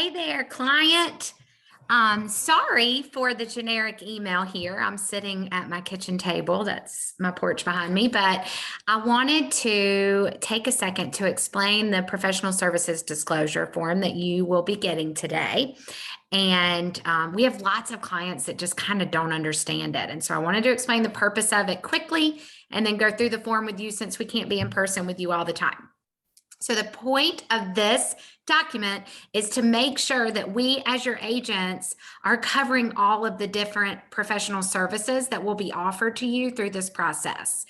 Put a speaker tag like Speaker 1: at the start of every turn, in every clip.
Speaker 1: Hey there, client. Sorry for the generic email here. I'm sitting at my kitchen table. That's my porch behind me, but I wanted to take a second to explain the professional services disclosure form that you will be getting today. And we have lots of clients that just kind of don't understand it. And so I wanted to explain the purpose of it quickly and then go through the form with you since we can't be in person with you all the time. So the point of this document is to make sure that we as your agents are covering all of the different professional services that will be offered to you through this process.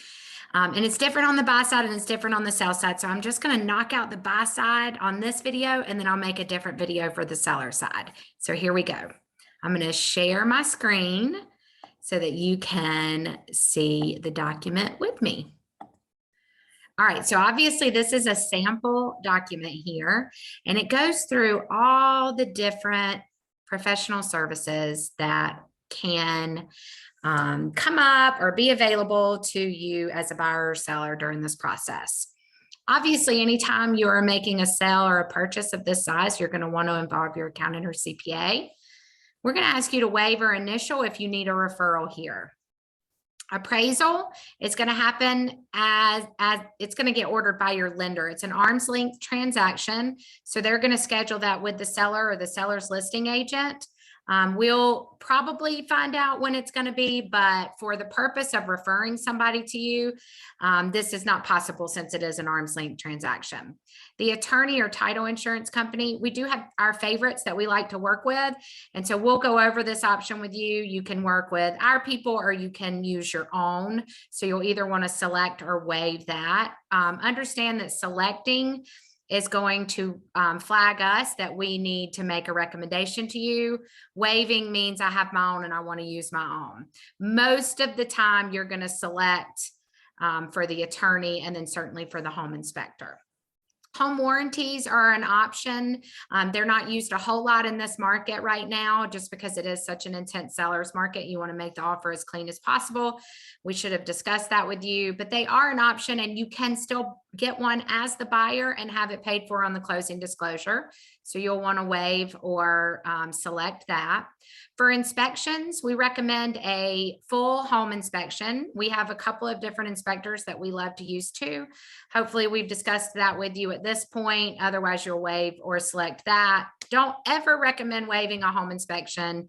Speaker 1: And it's different on the buy side and it's different on the sell side. So I'm just going to knock out the buy side on this video and then I'll make a different video for the seller side. So here we go. I'm going to share my screen so that you can see the document with me. All right, so obviously this is a sample document here, and it goes through all the different professional services that can come up or be available to you as a buyer or seller during this process. Obviously, anytime you are making a sale or a purchase of this size, you're going to want to involve your accountant or CPA. We're going to ask you to waive or initial if you need a referral here. Appraisal is going to happen as it's going to get ordered by your lender. It's an arm's length transaction. So they're going to schedule that with the seller or the seller's listing agent. We'll probably find out when it's going to be, but for the purpose of referring somebody to you, this is not possible since it is an arm's length transaction. The attorney or title insurance company, we do have our favorites that we like to work with. And so we'll go over this option with you. You can work with our people or you can use your own. So you'll either want to select or waive that. Understand that selecting is going to flag us that we need to make a recommendation to you. Waiving means I have my own and I want to use my own. Most of the time you're going to select for the attorney and then certainly for the home inspector. Home warranties are an option. They're not used a whole lot in this market right now, just because it is such an intense seller's market. You want to make the offer as clean as possible. We should have discussed that with you, but they are an option and you can still get one as the buyer and have it paid for on the closing disclosure. So you'll want to waive or select that. For inspections, we recommend a full home inspection. We have a couple of different inspectors that we love to use too. Hopefully we've discussed that with you at this point. Otherwise you'll waive or select that. Don't ever recommend waiving a home inspection.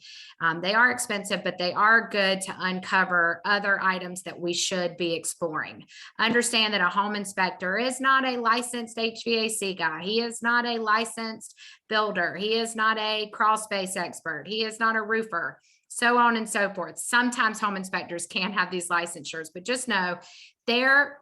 Speaker 1: They are expensive, but they are good to uncover other items that we should be exploring. Understand that a home inspector is not a licensed HVAC guy. He is not a licensed builder. He is not a crawl space expert. He is not a roofer, so on and so forth. Sometimes home inspectors can have these licensures, but just know their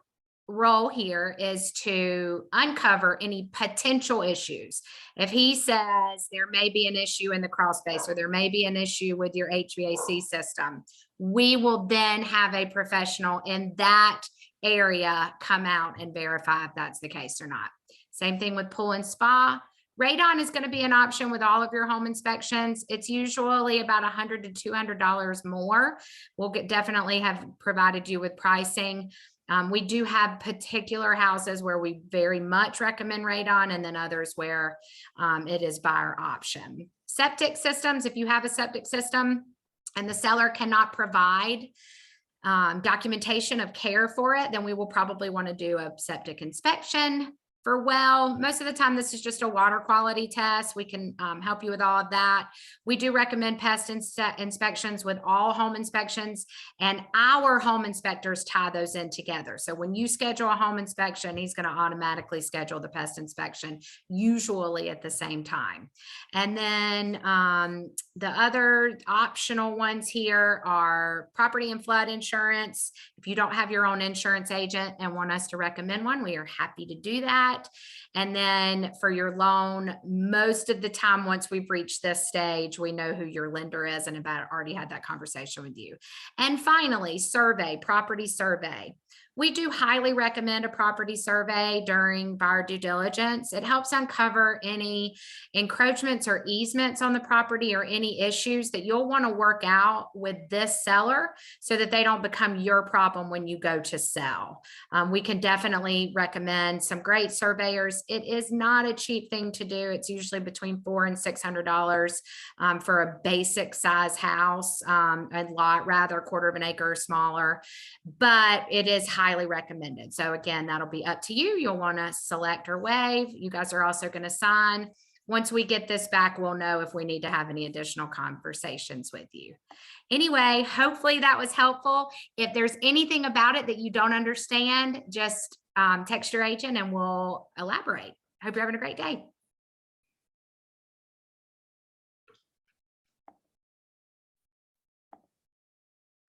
Speaker 1: role here is to uncover any potential issues. If he says there may be an issue in the crawl space or there may be an issue with your HVAC system, we will then have a professional in that area come out and verify if that's the case or not. Same thing with pool and spa. Radon is going to be an option with all of your home inspections. It's usually about $100 to $200 more. We'll definitely have provided you with pricing. We do have particular houses where we very much recommend radon and then others where it is buyer option. Septic systems, if you have a septic system and the seller cannot provide documentation of care for it, then we will probably want to do a septic inspection. For well, most of the time, this is just a water quality test. We can help you with all of that. We do recommend pest inspections with all home inspections, and our home inspectors tie those in together. So when you schedule a home inspection, he's going to automatically schedule the pest inspection, usually at the same time. And then the other optional ones here are property and flood insurance. If you don't have your own insurance agent and want us to recommend one, we are happy to do that. And then for your loan, most of the time, once we've reached this stage, we know who your lender is and about already had that conversation with you. And finally, survey, property survey. We do highly recommend a property survey during buyer due diligence. It helps uncover any encroachments or easements on the property or any issues that you'll want to work out with this seller so that they don't become your problem when you go to sell. We can definitely recommend some great surveyors. It is not a cheap thing to do. It's usually between $400 and $600 for a basic size house, a lot rather, quarter of an acre or smaller, but it is highly recommended. So again, that'll be up to you. You'll want to select or waive. You guys are also going to sign. Once we get this back, we'll know if we need to have any additional conversations with you. Anyway, hopefully that was helpful. If there's anything about it that you don't understand, just text your agent and we'll elaborate. Hope you're having a great day.